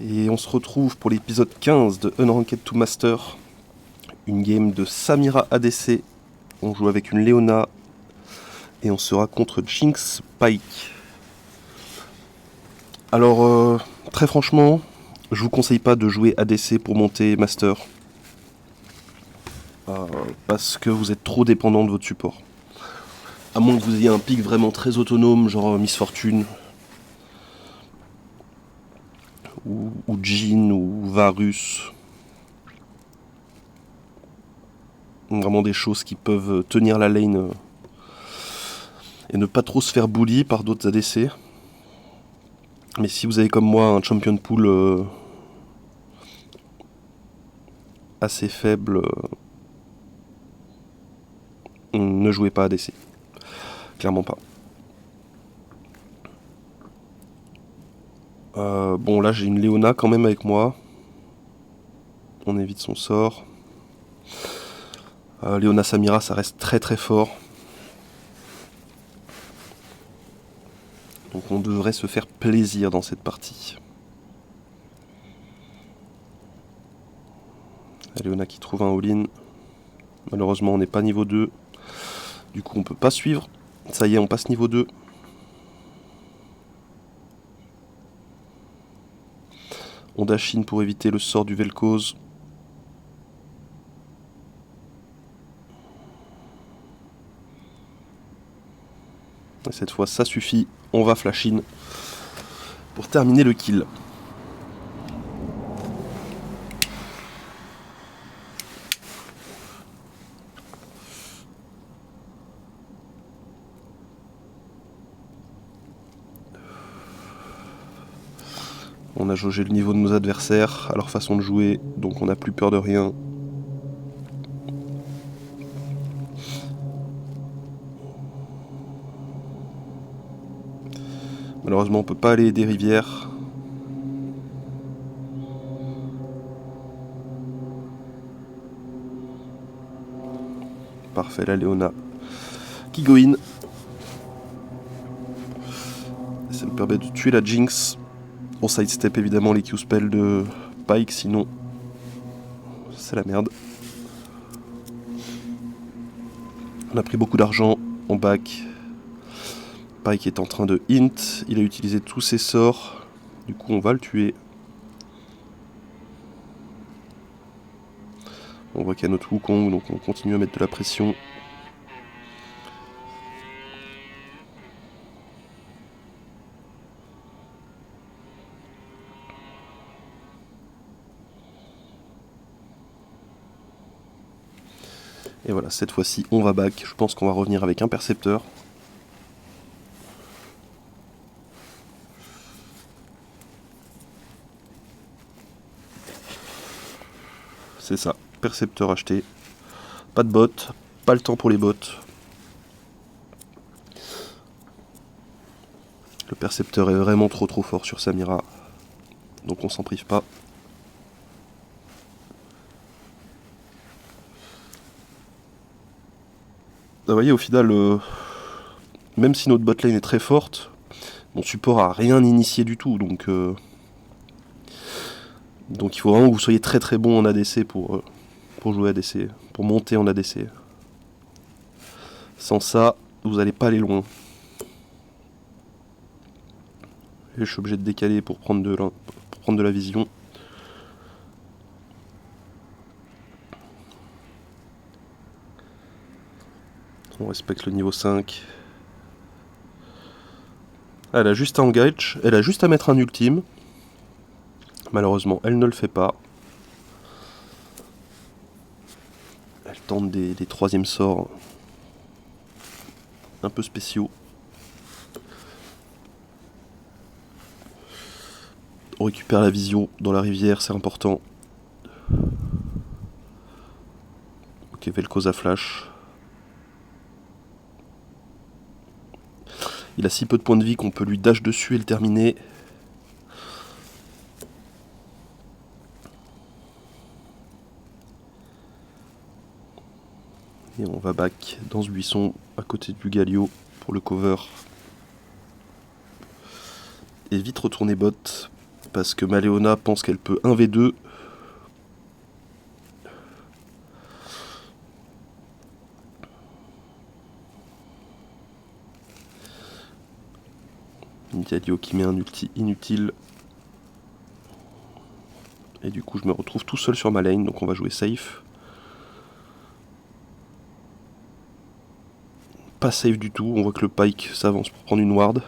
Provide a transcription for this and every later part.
Et on se retrouve pour l'épisode 15 de Unranked to Master, une game de Samira ADC. On joue avec une Leona et on sera contre Jinx Pyke. Alors, très franchement, je vous conseille pas de jouer ADC pour monter Master. Parce que vous êtes trop dépendant de votre support. À moins que vous ayez un pick vraiment très autonome, genre Miss Fortune, ou Jhin, ou Varus. Vraiment des choses qui peuvent tenir la lane et ne pas trop se faire bully par d'autres ADC. Mais si vous avez comme moi un champion pool assez faible, ne jouez pas ADC. Clairement pas. Bon, là j'ai une Leona quand même avec moi. On évite son sort. Leona Samira, ça reste très très fort. Donc on devrait se faire plaisir dans cette partie. Leona qui trouve un all-in. Malheureusement on n'est pas niveau 2. Du coup on peut pas suivre. Ça y est, on passe niveau 2. On dash in pour éviter le sort du Vel'Koz. Et cette fois ça suffit, on va flash in pour terminer le kill. On a jaugé le niveau de nos adversaires, à leur façon de jouer, donc on n'a plus peur de rien. Malheureusement on peut pas aller des rivières. Parfait, la Leona qui go in. Ça me permet de tuer la Jinx. On sidestep évidemment les Q-spells de Pyke, sinon c'est la merde. On a pris beaucoup d'argent, on back. Pyke est en train de int, il a utilisé tous ses sorts, du coup on va le tuer. On voit qu'il y a notre Wukong, donc on continue à mettre de la pression. Et voilà, cette fois-ci on va back, je pense qu'on va revenir avec un percepteur. C'est ça, percepteur acheté. Pas de bots, pas le temps pour les bots. Le percepteur est vraiment trop fort sur Samira. Donc on s'en prive pas. Vous voyez, au final, même si notre botlane est très forte, mon support a rien initié du tout. Donc il faut vraiment que vous soyez très bon en ADC pour jouer ADC, pour monter en ADC. Sans ça, vous n'allez pas aller loin. Et je suis obligé de décaler pour prendre de la vision. On respecte le niveau 5. Elle a juste à engage, elle a juste à mettre un ultime. Malheureusement, elle ne le fait pas. Elle tente des troisièmes sorts un peu spéciaux. On récupère la vision dans la rivière, c'est important. Ok, Vel'Koz à flash. Il a si peu de points de vie qu'on peut lui dash dessus et le terminer. Et on va back dans ce buisson à côté du Galio pour le cover. Et vite retourner bot. Parce que Maleona pense qu'elle peut 1v2. Galio qui met un ulti inutile. Et du coup je me retrouve tout seul sur ma lane, donc on va jouer safe. Pas safe du tout, on voit que le Pyke s'avance pour prendre une ward.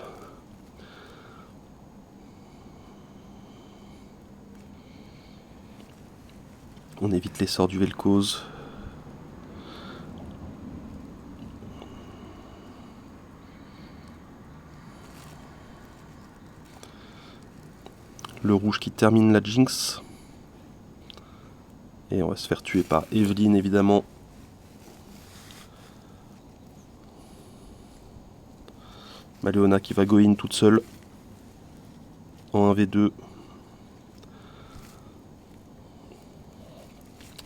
On évite les sorts du Vel'Koz. Le rouge qui termine la Jinx. Et on va se faire tuer par Evelyn évidemment. Maleona qui va go in toute seule. En 1v2.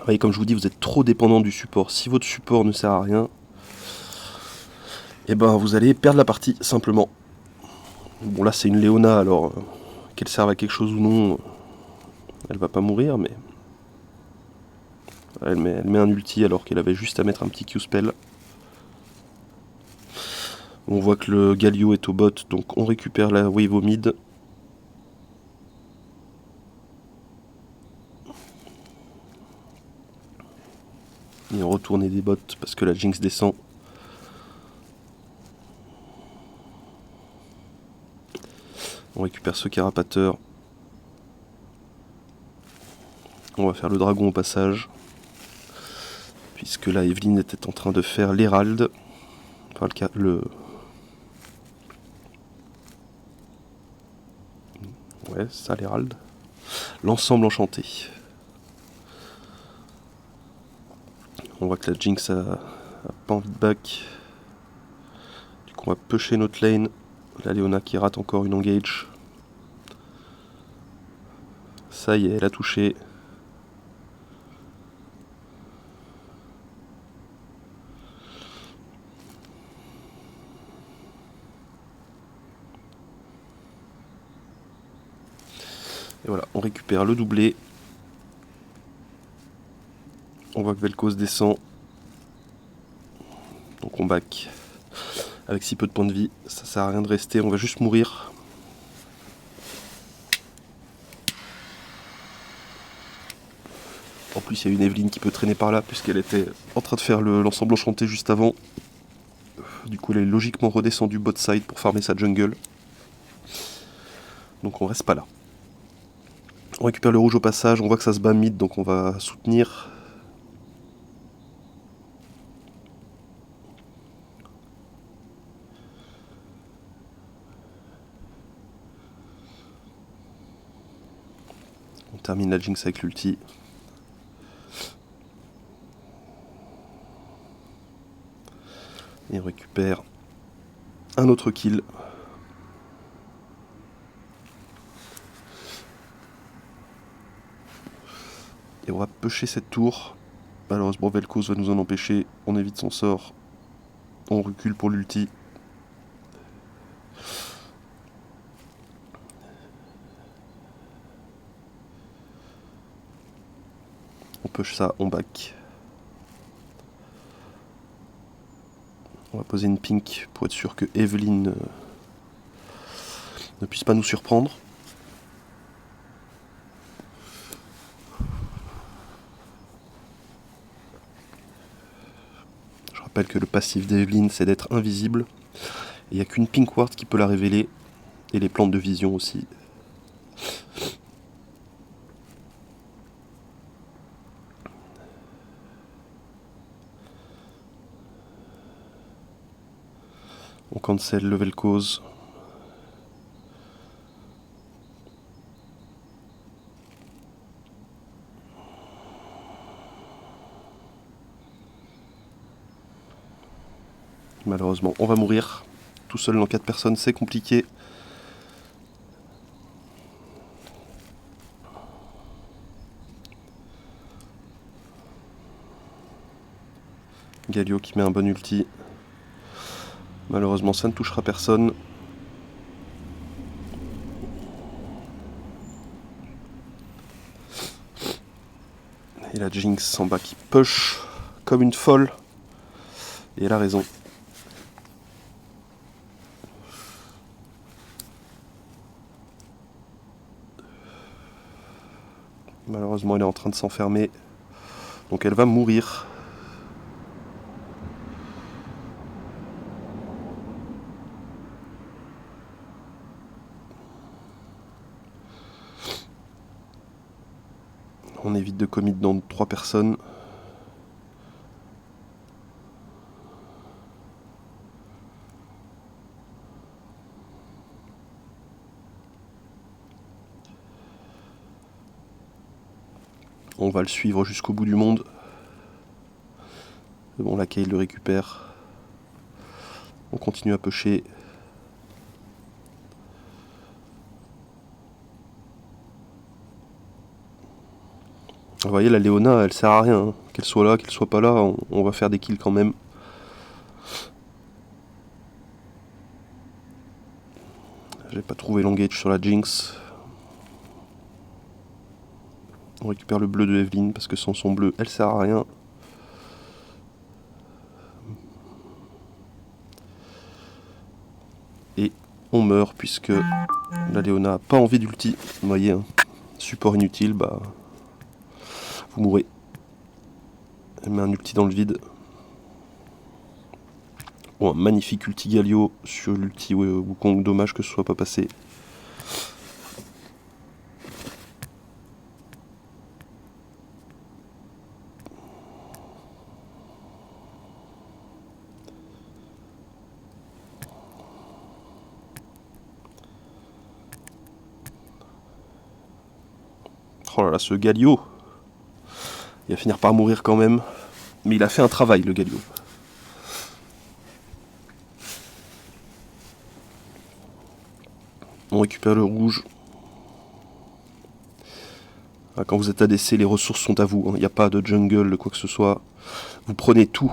Et comme je vous dis, vous êtes trop dépendant du support. Si votre support ne sert à rien, et ben vous allez perdre la partie simplement. Bon là c'est une Leona, alors qu'elle serve à quelque chose ou non, elle va pas mourir, mais elle met un ulti alors qu'elle avait juste à mettre un petit Q-spell. On voit que le Galio est au bot, donc on récupère la wave au mid. Et on retourne des bots parce que la Jinx descend. On récupère ce carapateur. On va faire le dragon au passage. Puisque là, Evelyn était en train de faire l'Hérald. Enfin, ouais, c'est ça l'Hérald. L'ensemble enchanté. On voit que la Jinx a pas envie de back. Du coup, on va pusher notre lane. La Leona qui rate encore une engage. Ça y est, elle a touché. Et voilà, on récupère le doublé. On voit que Vel'Koz descend. Donc on back. Avec si peu de points de vie, ça sert à rien de rester, on va juste mourir. En plus, il y a une Evelyn qui peut traîner par là, puisqu'elle était en train de faire l'ensemble enchanté juste avant. Du coup, elle est logiquement redescendue bot side pour farmer sa jungle. Donc on reste pas là. On récupère le rouge au passage, on voit que ça se bat mid, donc on va soutenir. On termine la Jinx avec l'ulti. Et on récupère un autre kill. Et on va pusher cette tour. Malheureusement, Vel'Koz va nous en empêcher. On évite son sort. On recule pour l'ulti. On push ça, on back. On va poser une pink pour être sûr que Evelyn ne puisse pas nous surprendre. Je rappelle que le passif d'Evelyn c'est d'être invisible. Il n'y a qu'une pink ward qui peut la révéler. Et les plantes de vision aussi. On cancel le Vel'Koz. Malheureusement, on va mourir. Tout seul dans 4 personnes, c'est compliqué. Galio qui met un bon ulti. Malheureusement, ça ne touchera personne. Et la Jinx en bas qui push comme une folle. Et elle a raison. Malheureusement, elle est en train de s'enfermer. Donc elle va mourir. On évite de commit dans 3 personnes. On va le suivre jusqu'au bout du monde. Bon, la Kayle le récupère. On continue à pusher. Vous voyez, la Leona, elle sert à rien. Hein. Qu'elle soit là, qu'elle soit pas là, on va faire des kills quand même. J'ai pas trouvé l'engage sur la Jinx. On récupère le bleu de Evelyn parce que sans son bleu, elle sert à rien. Et on meurt puisque la Leona n'a pas envie d'ulti. Vous voyez, hein, support inutile, bah vous mourrez. Elle met un ulti dans le vide. Oh, un magnifique ulti Galio sur l'ulti Wukong. Dommage que ce soit pas passé. Oh là là, ce Galio. Il va finir par mourir quand même. Mais il a fait un travail, le Galio. On récupère le rouge. Quand vous êtes ADC, les ressources sont à vous. Il n'y a pas de jungle, de quoi que ce soit. Vous prenez tout.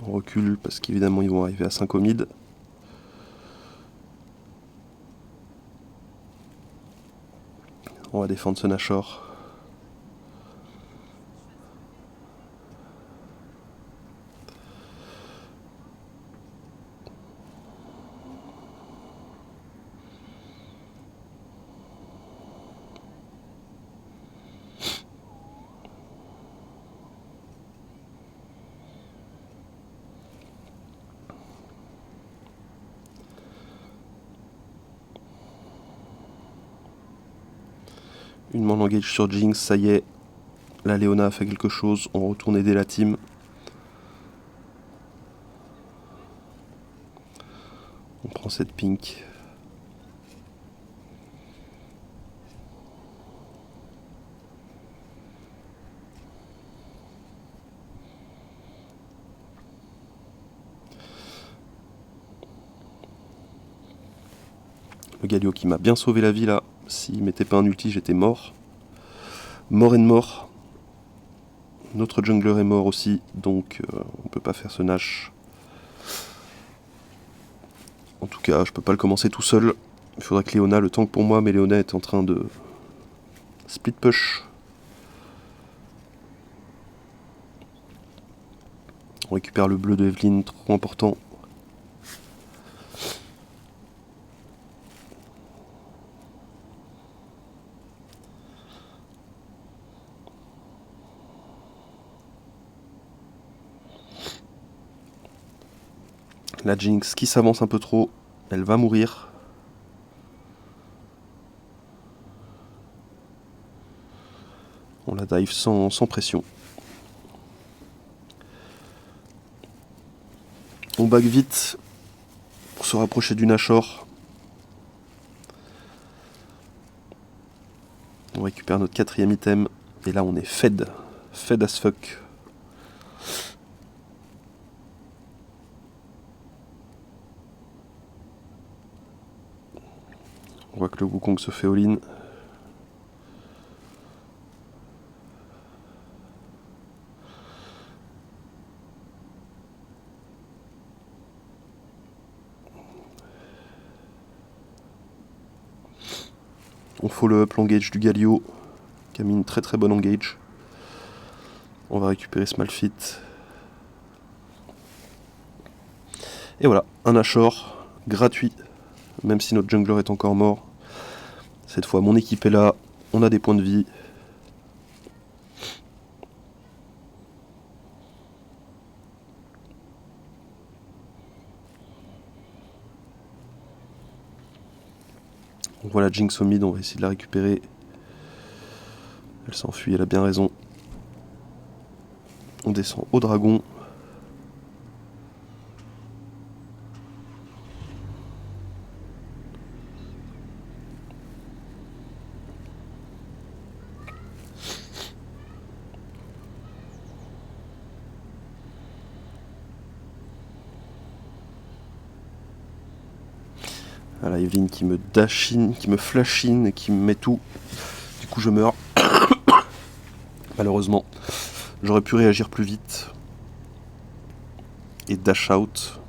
On recule parce qu'évidemment ils vont arriver à 5 au mid. On va défendre ce Nashor. Une main engage sur Jinx, ça y est. La Leona a fait quelque chose, on retourne aider la team. On prend cette pink. Le Galio qui m'a bien sauvé la vie là. S'il mettait pas un ulti, j'étais mort. Mort et de mort. Notre jungler est mort aussi, donc on peut pas faire ce Nash. En tout cas, je peux pas le commencer tout seul. Il faudrait que Leona le tank pour moi, mais Leona est en train de split push. On récupère le bleu de Evelyn, trop important. La Jinx qui s'avance un peu trop, elle va mourir. On la dive sans pression. On back vite pour se rapprocher du Nashor. On récupère notre 4ème item. Et là on est fed. Fed as fuck. On voit que le Wukong se fait all-in. On follow up l'engage du Galio, qui a mis une très très bonne engage. On va récupérer ce Malphite. Et voilà, un Ashore gratuit, même si notre jungler est encore mort. Cette fois, mon équipe est là, on a des points de vie. Donc voilà, Jinx au mid, on va essayer de la récupérer. Elle s'enfuit, elle a bien raison. On descend au dragon. Voilà, Evelyn qui me dashine, qui me flashine et qui me met tout. Du coup, je meurs. Malheureusement, j'aurais pu réagir plus vite et dash out.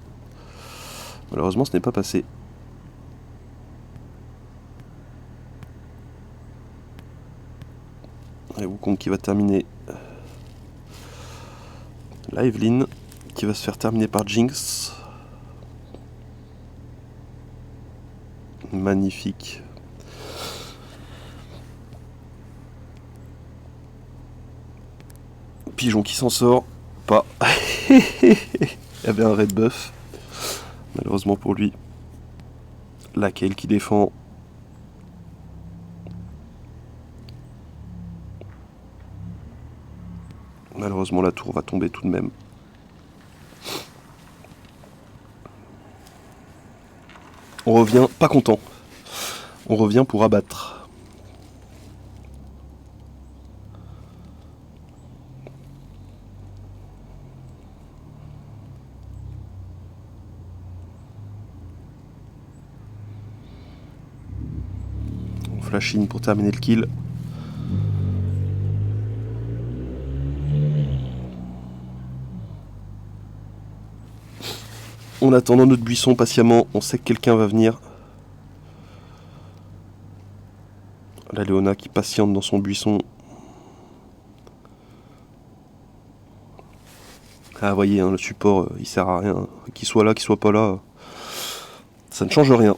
Malheureusement, ce n'est pas passé. Et Wukong qui va terminer. Là, Evelyn qui va se faire terminer par Jinx. Magnifique. Pigeon qui s'en sort. Pas. Il y avait un red buff. Malheureusement pour lui. Laquelle qui défend. Malheureusement la tour va tomber tout de même. On revient pas content. On revient pour abattre. On flash in pour terminer le kill. On attend dans notre buisson patiemment, on sait que quelqu'un va venir. La Léona qui patiente dans son buisson. Ah, vous voyez, hein, le support, il sert à rien. Qu'il soit là, qu'il soit pas là, ça ne change rien.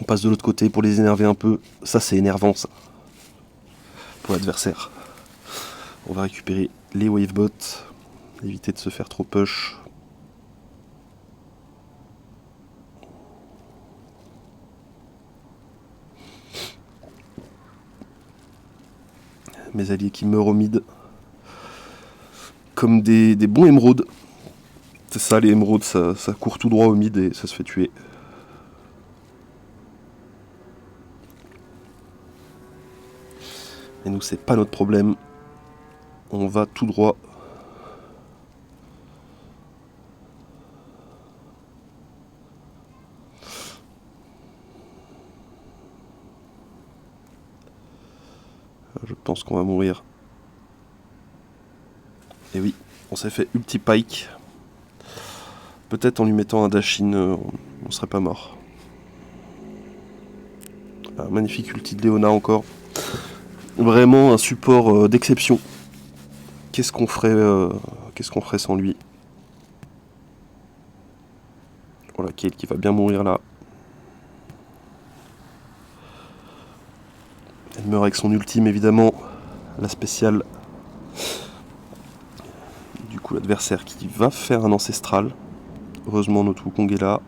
On passe de l'autre côté pour les énerver un peu. Ça, c'est énervant, ça. Pour l'adversaire. On va récupérer les wavebots. Éviter de se faire trop push. Mes alliés qui meurent au mid. Comme des bons émeraudes. C'est ça, les émeraudes, ça court tout droit au mid et ça se fait tuer. Et nous, c'est pas notre problème. On va tout droit. Je pense qu'on va mourir. Et oui, on s'est fait ulti pike. Peut-être en lui mettant un dash-in, on serait pas mort. Un magnifique ulti de Léona encore. Vraiment un support d'exception. Qu'est-ce qu'on ferait sans lui? Voilà, Kayle qui va bien mourir là. Elle meurt avec son ultime évidemment. La spéciale. Du coup l'adversaire qui va faire un ancestral. Heureusement notre Wukong est là.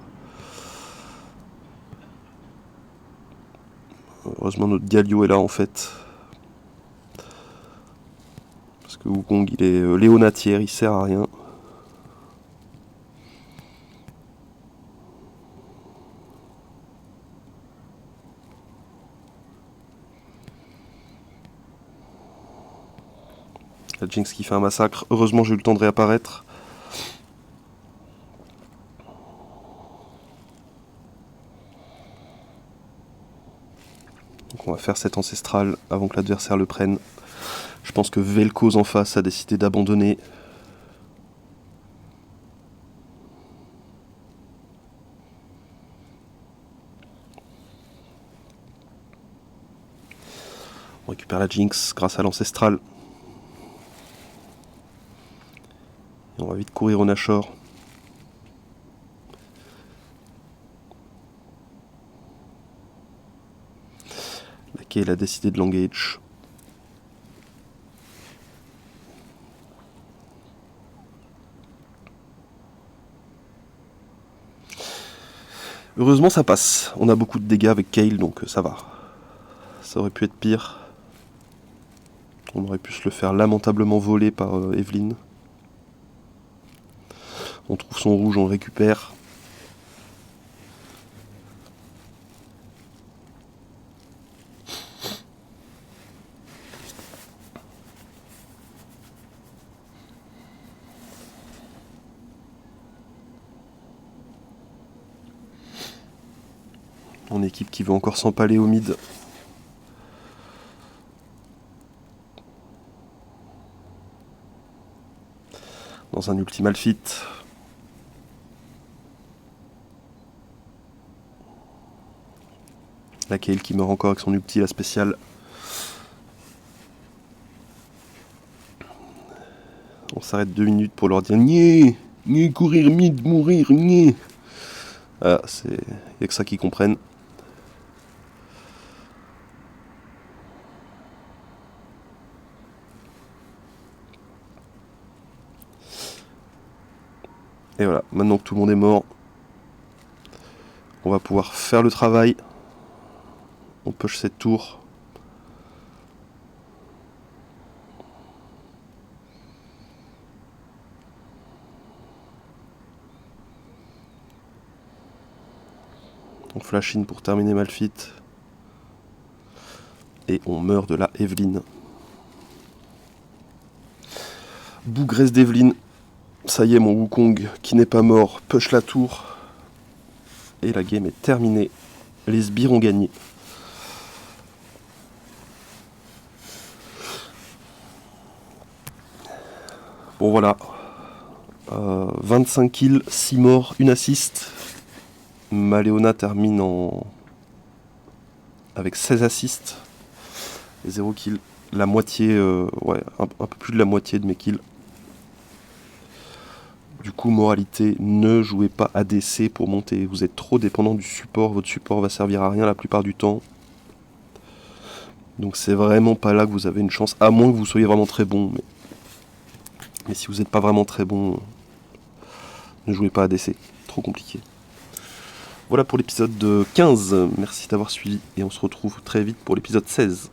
Heureusement notre Galio est là en fait. Parce que Wukong il est léonatière, il sert à rien. La Jinx qui fait un massacre. Heureusement j'ai eu le temps de réapparaître. Donc on va faire cet ancestral avant que l'adversaire le prenne. Je pense que Vel'Koz en face a décidé d'abandonner. On récupère la Jinx grâce à l'ancestral. Et on va vite courir au Nashor. La Kayle a décidé de l'engage. Heureusement ça passe. On a beaucoup de dégâts avec Kayle donc ça va. Ça aurait pu être pire. On aurait pu se le faire lamentablement voler par Evelynn. On trouve son rouge, on le récupère. Mon équipe qui veut encore s'empaler au mid. Dans un ultime Malphite. La Kayle qui meurt encore avec son ulti, la spéciale. On s'arrête 2 minutes pour leur dire Nié, nié, courir mid, mourir, nié. Voilà, il n'y a que ça qu'ils comprennent. Et voilà, maintenant que tout le monde est mort, on va pouvoir faire le travail. On push cette tour. On flash in pour terminer Malphite. Et on meurt de la Evelynn. Bougresse d'Evelynn. Ça y est, mon Wukong qui n'est pas mort push la tour. Et la game est terminée. Les sbires ont gagné. Bon voilà. 25 kills, 6 morts, 1 assist. Maléona termine avec 16 assists et 0 kills. La moitié, un peu plus de la moitié de mes kills. Du coup, moralité, ne jouez pas ADC pour monter. Vous êtes trop dépendant du support. Votre support va servir à rien la plupart du temps. Donc c'est vraiment pas là que vous avez une chance, à moins que vous soyez vraiment très bon. Mais si vous n'êtes pas vraiment très bon, ne jouez pas ADC. Trop compliqué. Voilà pour l'épisode 15. Merci d'avoir suivi et on se retrouve très vite pour l'épisode 16.